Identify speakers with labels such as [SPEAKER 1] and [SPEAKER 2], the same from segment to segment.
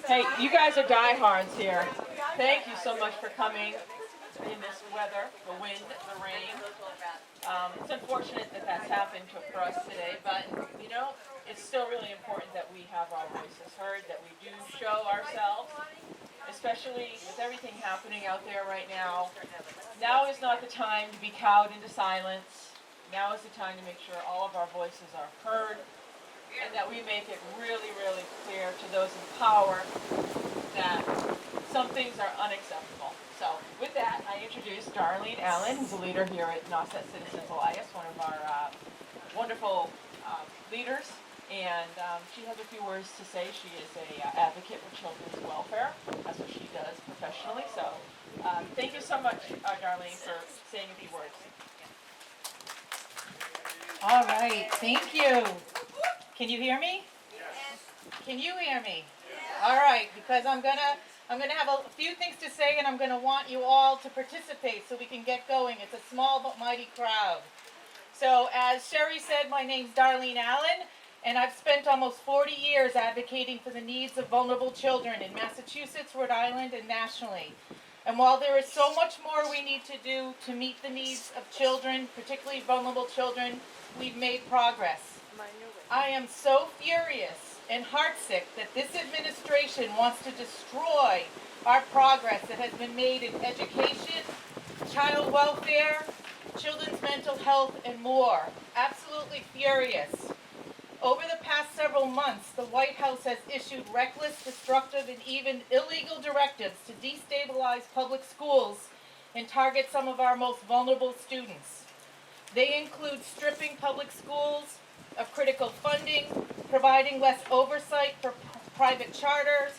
[SPEAKER 1] Hey, you guys are diehards here. Thank you so much for coming in this weather, the wind, the rain. It's unfortunate that that's happened for us today, but you know, it's still really important that we have our voices heard, that we do show ourselves, especially with everything happening out there right now. Now is not the time to be cowed into silence. Now is the time to make sure all of our voices are heard and that we make it really, really clear to those in power that some things are unacceptable. So with that, I introduce Darlene Allen, who's a leader here at Nauset Citizens Alliance, one of our wonderful leaders. And she has a few words to say. She is an advocate for children's welfare. That's what she does professionally. So thank you so much, Darlene, for saying a few words.
[SPEAKER 2] All right, thank you. Can you hear me? Yes. Can you hear me? Yes. All right, because I'm gonna have a few things to say, and I'm gonna want you all to participate so we can get going. It's a small but mighty crowd. So as Sherry said, my name's Darlene Allen, and I've spent almost 40 years advocating for the needs of vulnerable children in Massachusetts, Rhode Island, and nationally. And while there is so much more we need to do to meet the needs of children, particularly vulnerable children, we've made progress. I am so furious and heartsick that this administration wants to destroy our progress that has been made in education, child welfare, children's mental health, and more. Absolutely furious. Over the past several months, the White House has issued reckless, destructive, and even illegal directives to destabilize public schools and target some of our most vulnerable students. They include stripping public schools of critical funding, providing less oversight for private charters,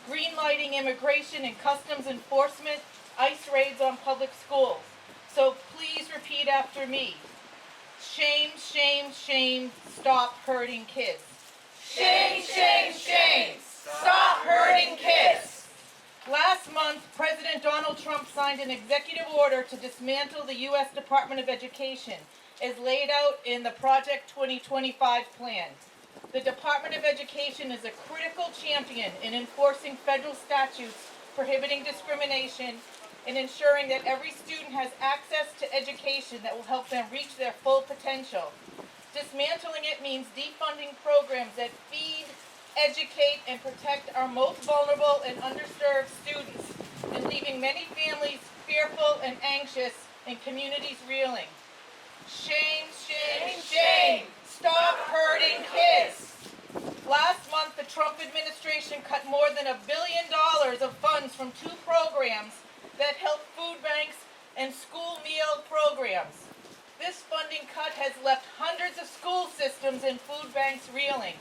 [SPEAKER 2] greenlighting immigration and customs enforcement, ICE raids on public schools. So please repeat after me. Shame, shame, shame, stop hurting kids.
[SPEAKER 3] Shame, shame, shame, stop hurting kids.
[SPEAKER 2] Last month, President Donald Trump signed an executive order to dismantle the U.S. Department of Education, as laid out in the Project 2025 plan. The Department of Education is a critical champion in enforcing federal statutes prohibiting discrimination and ensuring that every student has access to education that will help them reach their full potential. Dismantling it means defunding programs that feed, educate, and protect our most vulnerable and underserved students, and leaving many families fearful and anxious and communities reeling. Shame, shame, shame, stop hurting kids. Last month, the Trump administration cut more than $1 billion of funds from two programs that help food banks and school meal programs. This funding cut has left hundreds of school systems and food banks reeling.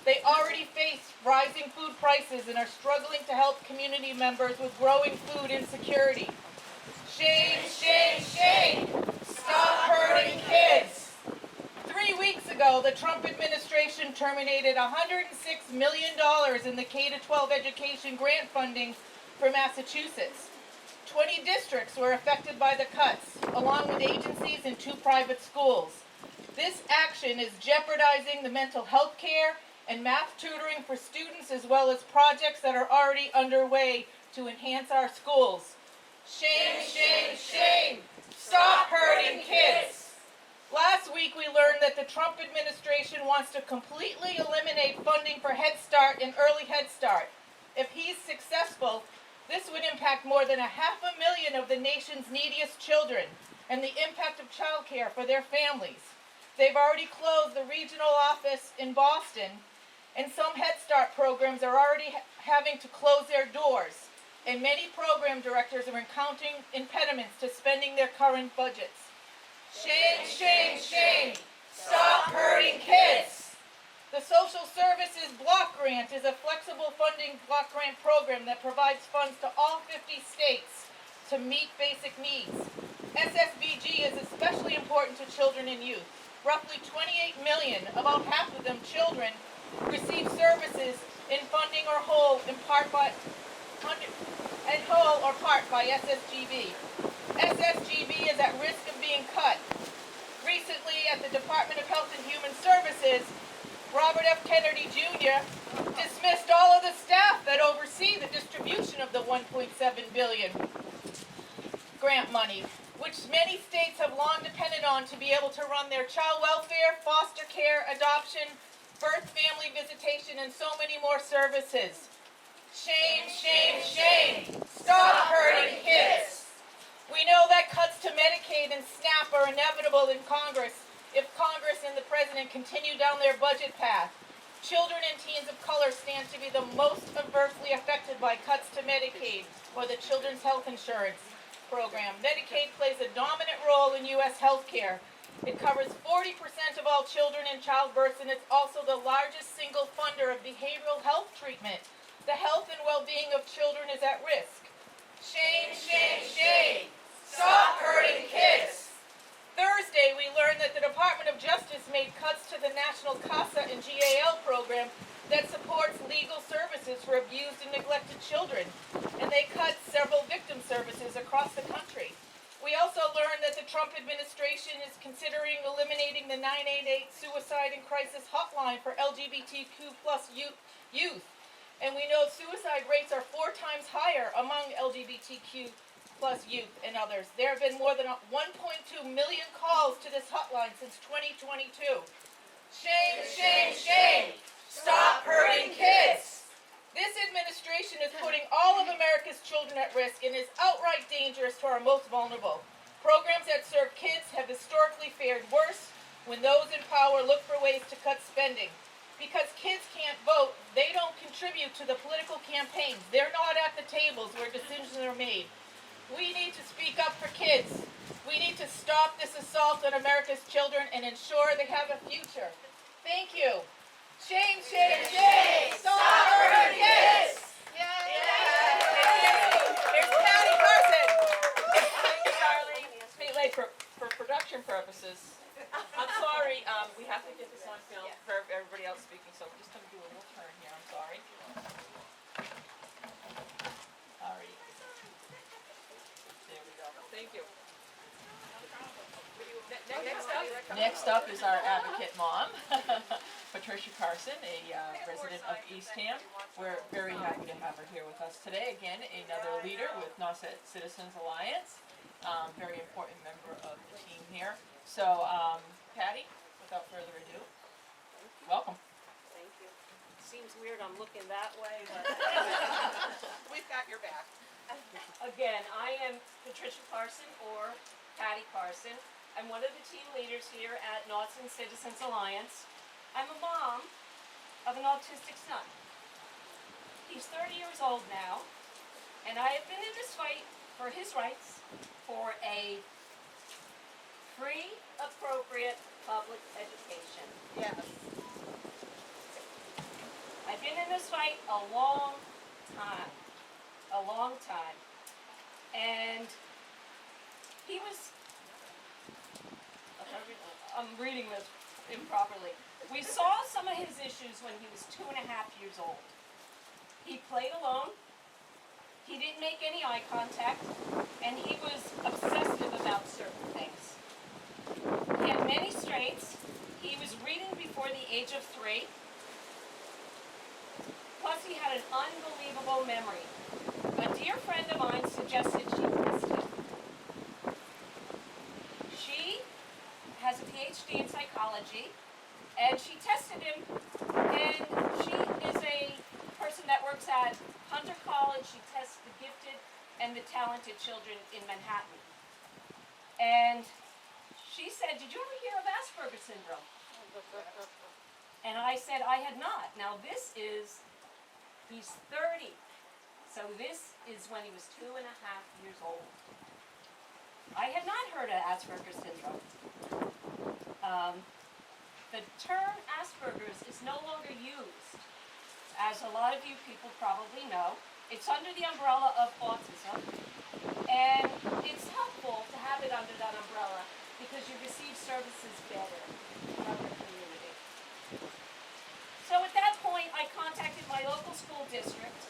[SPEAKER 2] They already face rising food prices and are struggling to help community members with growing food insecurity. Shame, shame, shame, stop hurting kids. 3 weeks ago, the Trump administration terminated $106 million in the K-12 education grant funding for Massachusetts. 20 districts were affected by the cuts, along with agencies and 2 private schools. This action is jeopardizing the mental health care and math tutoring for students, as well as projects that are already underway to enhance our schools. Shame, shame, shame, stop hurting kids. Last week we learned that the Trump administration wants to completely eliminate funding for Head Start and Early Head Start. If he's successful, this would impact more than 500,000 of the nation's neediest children and the impact of child care for their families. They've already closed the regional office in Boston, and some Head Start programs are already having to close their doors, and many program directors are encountering impediments to spending their current budgets. Shame, shame, shame, stop hurting kids. The Social Services Block Grant is a flexible funding block grant program that provides funds to all 50 states to meet basic needs. SSBG is especially important to children and youth. Roughly 28 million, about half of them children, receive services in funding or whole or part by SSGB. SSGB is at risk of being cut. Recently, at the Department of Health and Human Services, Robert F. Kennedy Jr. dismissed all of the staff that billion grant money, which many states have long depended on to be able to run their child welfare, foster care, adoption, birth family visitation, and so many more services. Shame, shame, shame. Stop hurting kids. We know that cuts to Medicaid and SNAP are inevitable in Congress if Congress and the President continue down their budget path. Children and teens of color stand to be the most adversely affected by cuts to Medicaid or the Children's Health Insurance Program. Medicaid plays a dominant role in U.S. health care. It covers 40% of all children in childbirth, and it's also the largest single funder of behavioral health treatment. The health and well-being of children is at risk. Shame, shame, shame. Stop hurting kids. Thursday, we learned that the Department of Justice made cuts to the National CASA and GAL program that supports legal services for abused and neglected children, and they cut several victim services across the country. We also learned that the Trump administration is considering eliminating the 988 suicide and crisis hotline for LGBTQ plus youth. And we know suicide rates are 4 times higher among LGBTQ plus youth and others. There have been more than 1.2 million calls to this hotline since 2022. Shame, shame, shame. Stop hurting kids. This administration is putting all of America's children at risk and is outright dangerous to our most vulnerable. Programs that serve kids have historically fared worse when those in power look for ways to cut spending. Because kids can't vote, they don't contribute to the political campaigns. They're not at the tables where decisions are made. We need to speak up for kids. We need to stop this assault on America's children and ensure they have a future. Thank you. Shame, shame, shame. Stop hurting kids. Here's Patty Carson.
[SPEAKER 1] Thank you, Darlene. Stay late for production purposes. I'm sorry, we have to get this on film for everybody else speaking, so we're just going to do a little turn here. I'm sorry. Alrighty. There we go. Thank you. Next up is our advocate mom, Patricia Carson, a resident of Eastham. We're very happy to have her here with us today. Again, another leader with Nauset Citizens Alliance. Very important member of the team here. So, Patty, without further ado, welcome.
[SPEAKER 4] Thank you. Seems weird I'm looking that way, but
[SPEAKER 2] We've got your back.
[SPEAKER 4] again, I am Patricia Carson, or Patty Carson. I'm one of the team leaders here at Nauset Citizens Alliance. I'm a mom of an autistic son. He's 30 years old now, and I have been in this fight for his rights for a free, appropriate public education.
[SPEAKER 2] Yes.
[SPEAKER 4] I've been in this fight a long time. And he was, I'm reading this improperly. We saw some of his issues when he was 2.5 years old. He played alone. He didn't make any eye contact, and he was obsessive about certain things. He had many strengths. He was reading before the age of 3. Plus, he had an unbelievable memory. A dear friend of mine suggested she test him. She has a PhD in psychology, and she tested him, and she is a person that works at Hunter College. She tests the gifted and the talented children in Manhattan. And she said, "Did you ever hear of Asperger's syndrome?" And I said I had not. Now he's 30. So this is when he was 2.5 years old. I had not heard of Asperger's syndrome. The term Asperger's is no longer used. As a lot of you people probably know, it's under the umbrella of autism, and it's helpful to have it under that umbrella because you receive services better from the community. So at that point, I contacted my local school district,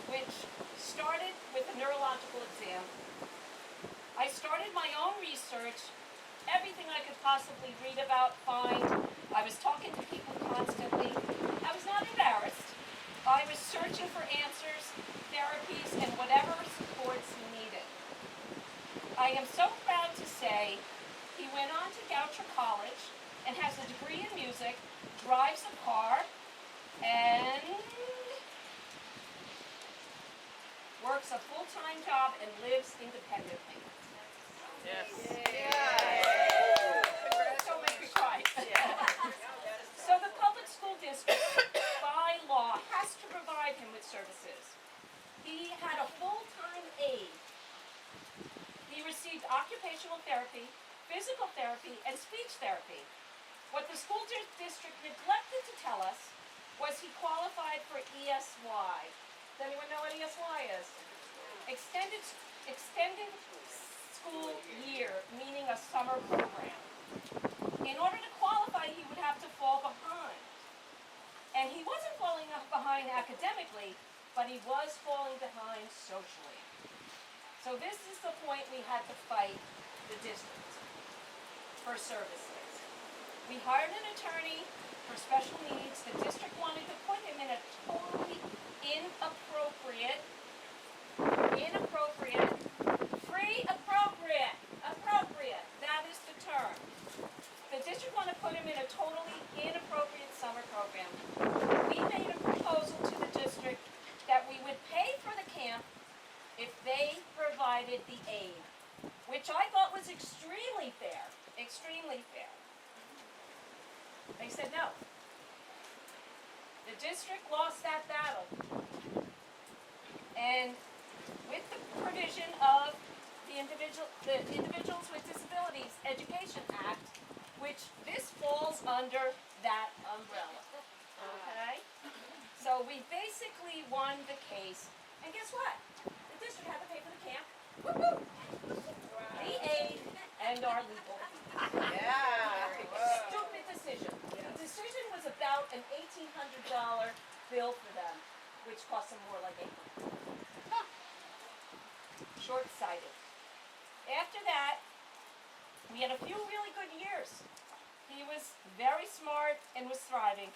[SPEAKER 4] which started with a neurological exam. I started my own research, everything I could possibly read about, find. I was talking to people constantly. I was not embarrassed. I was searching for answers, therapies, and whatever supports he am so proud to say he went on to Goucher College and has a degree in music, drives a car, and works a full-time job and lives independently.
[SPEAKER 1] Yes.
[SPEAKER 4] Don't make me cry. So the public school district, by law, has to provide him with services. He had a full-time aide. He received occupational therapy, physical therapy, and speech therapy. What the school district neglected to tell us was he qualified for ESY. Does anyone know what ESY is? Extended school year, meaning a summer program. In order to qualify, he would have to fall behind. And he wasn't falling behind academically, but he was falling behind socially. So this is the point we had to fight the district for services. We hired an attorney for special needs. The district wanted to put him in a totally appropriate, that is the term. The district wanted to put him in a totally inappropriate summer program. We made a proposal to the district that we would pay for the camp if they provided the aid, which I thought was extremely fair, They said no. The district lost that battle. And with the provision of the Individuals with Disabilities Education Act, which this falls under that umbrella. Okay? So we basically won the case, and guess what? The district had to pay for the camp, the aid, and our legal fees. Stupid decision. The decision was about an $1,800 bill for them, which cost them more like $800. Short-sighted. After that, we had a few really good years. He was very smart and was thriving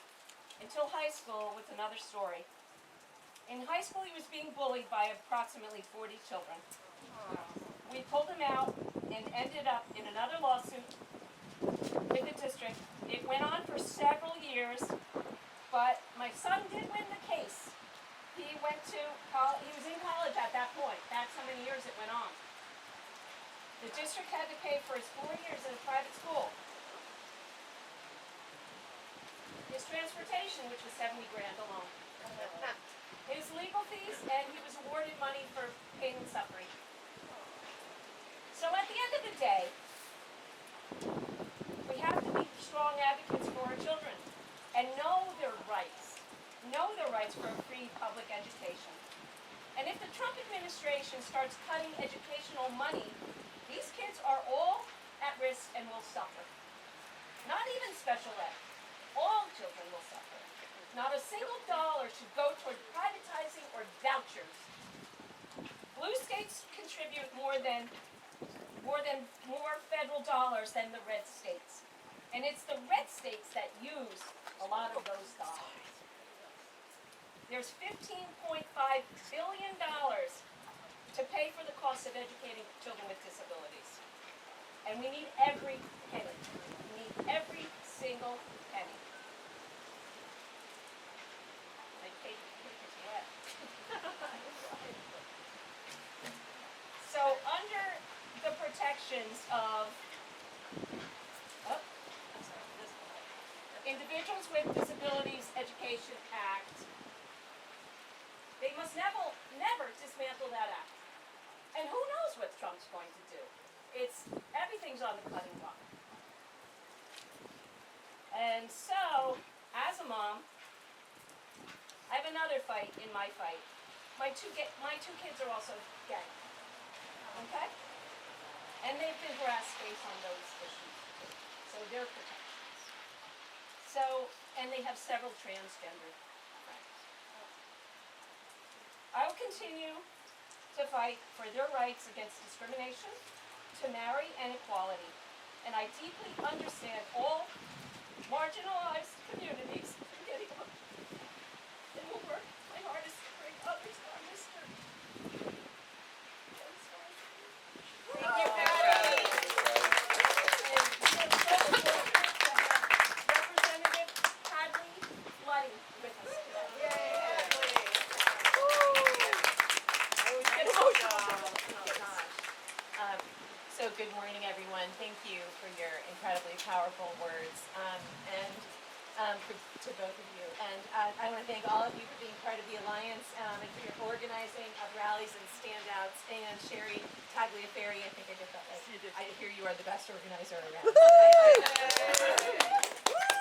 [SPEAKER 4] until high school with another story. In high school, he was being bullied by approximately 40 children. We pulled him out and ended up in another lawsuit with the district. It went on for several years, but my son did win the case. He went to college, he was in college at that point. That's how many years it went on. The district had to pay for his 4 years in a private school. His transportation, which was $70,000 alone. His legal fees, and he was awarded money for pain and suffering. So at the end of the day, we have to be strong advocates for our children and know their rights. Know their rights for a free public education. And if the Trump administration starts cutting educational money, these kids are all at risk and will suffer. Not even special ed. All children will suffer. Not a single dollar should go toward privatizing or vouchers. Blue states contribute more federal dollars than the red states. And it's the red states that use a lot of those dollars. There's $15.5 billion to pay for the cost of educating children with disabilities. And we need every penny. We need every single penny. My paper is wet. So under the protections of Individuals with Disabilities Education Act, they must never dismantle that act. And who knows what Trump's going to do? Everything's on the cutting block. And so, as a mom, I have another fight in my fight. My two kids are also gay. Okay? And they've been harassed based on those issues. So they're protections. So, and they have several transgender friends. I will continue to fight for their rights against discrimination, to marry, and equality. And I deeply understand all marginalized communities. And will work my hardest to bring others on this journey.
[SPEAKER 3] Thank you,
[SPEAKER 5] incredibly powerful words, to both of you. And I want to thank all of you for being part of the Alliance and for your organizing of rallies and standouts. And Sherry Tagliaferri, I think I did that right. I hear you are the best organizer around.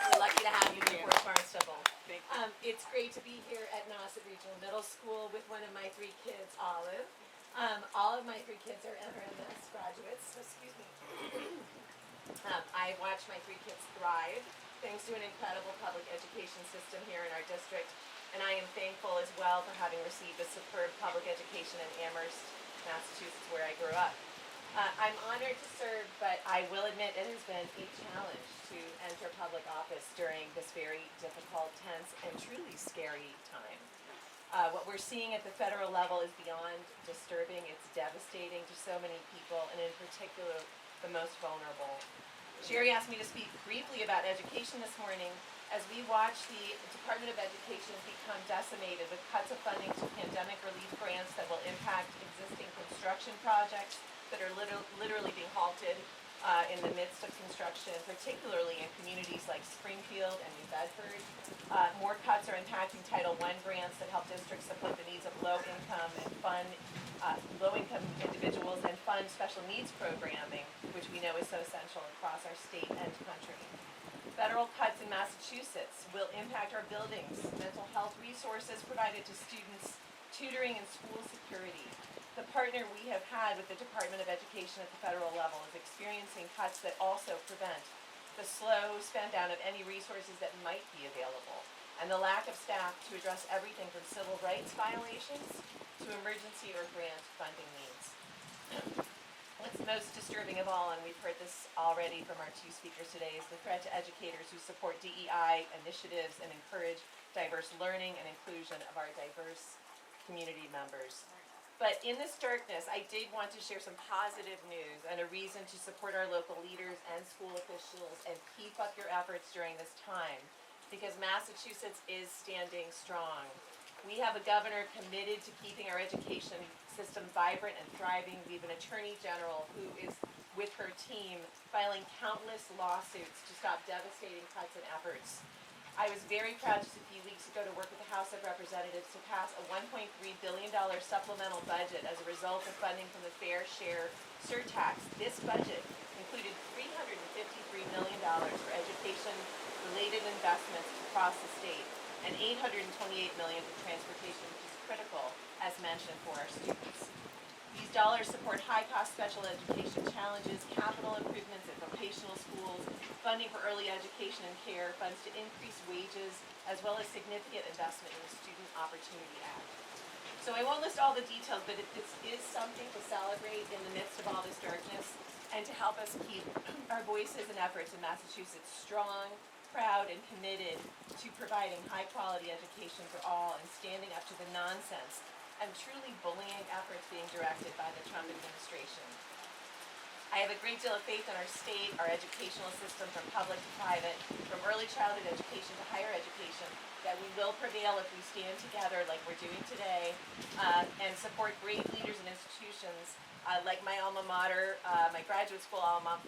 [SPEAKER 5] We're lucky to have you here at Barnstable. It's great to be here at Nauset Regional Middle School with one of my 3 kids, Olive. All of my 3 kids are MRMS graduates, so excuse me. I watch my 3 kids thrive thanks to an incredible public education system here in our district, and I am thankful as well for having received a superb public education in Amherst, Massachusetts, where I grew up. I'm honored to serve, but I will admit it has been a challenge to enter public office during this very difficult, tense, and truly scary time. What we're seeing at the federal level is beyond disturbing. It's devastating to so many people, and in particular, the most vulnerable. Sherry asked me to speak briefly about education this morning as we watch the Department of Education become decimated with cuts of funding to pandemic relief grants that will impact existing construction projects that are literally being halted in the midst of construction, particularly in communities like Springfield and New Bedford. More cuts are impacting Title I grants that help districts support the needs of low-income individuals and fund special needs programming, which we know is so essential across our state and country. Federal cuts in Massachusetts will impact our buildings, mental health resources provided to students, tutoring, and school security. The partner we have had with the Department of Education at the federal level is experiencing cuts that also prevent the slow spend down of any resources that might be available, and the lack of staff to address everything from civil rights violations to emergency or grant funding needs. What's most disturbing of all, and we've heard this already from our 2 speakers today, is the threat to educators who support DEI initiatives and encourage diverse learning and inclusion of our diverse community members. But in this darkness, I did want to share some positive news and a reason to support our local leaders and school officials and keep up your efforts during this time, because Massachusetts is standing strong. We have a governor committed to keeping our education system vibrant and thriving. We have an attorney general who is, with her team, filing countless lawsuits to stop devastating cuts and efforts. I was very proud just a few weeks ago to work with the House of Representatives to pass a $1.3 billion supplemental budget as a result of funding from the Fair Share surtax. This budget included $353 million for education-related investments across the state and $828 million for transportation, which is critical, as mentioned, for our students. These dollars support high-cost special education challenges, capital improvements at vocational schools, funding for early education and care, funds to increase wages, as well as significant investment in the Student Opportunity Act. So I won't list all the details, but this is something to celebrate in the midst of all this darkness and to help us keep our voices and efforts in Massachusetts strong, proud, and committed to providing high-quality education for all and standing up to the nonsense and truly bullying efforts being directed by the Trump administration. I have a great deal of faith in our state, our educational system, from public to private, from early childhood education to higher education, that we will prevail if we stand together like we're doing today and support great leaders and institutions like my alma mater, my graduate school alma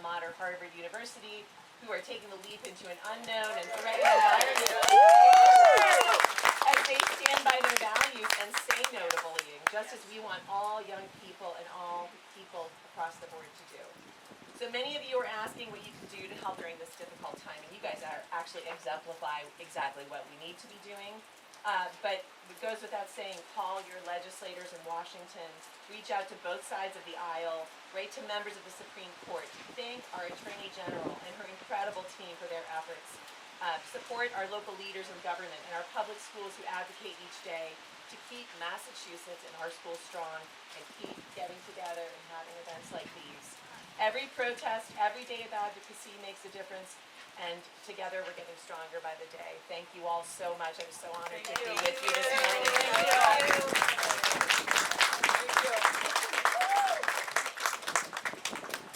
[SPEAKER 5] mater, Harvard University, who are taking the leap into an unknown and threatening environment as they stand by their values and say no to bullying, just as we want all young people and all people across the board to do. So many of you are asking what you can do to help during this difficult time, and you guys are actually exemplify exactly what we need to be doing. But it goes without saying, call your legislators in Washington, reach out to both sides of the aisle, write to members of the Supreme Court, thank our Attorney General and her incredible team for their efforts. Support our local leaders in government and our public schools who advocate each day to keep Massachusetts and our schools strong and keep getting together and having events like these. Every protest, every day of advocacy makes a difference, and together we're getting stronger by the day. Thank you all so much. I'm so honored to be with you this morning.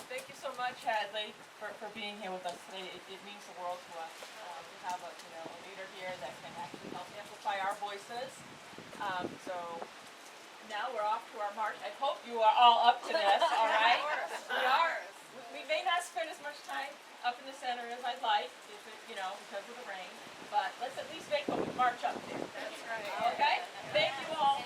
[SPEAKER 1] Thank you so much, Hadley, for being here with us today. It means the world to us to have a leader here that can actually help amplify our voices. So now we're off to our march. I hope you are all up to this. All right, we are. We may not spend as much time up in the center as I'd like, if it, because of the rain, but let's at least make a march up there.
[SPEAKER 3] That's right.
[SPEAKER 1] Okay? Thank you all.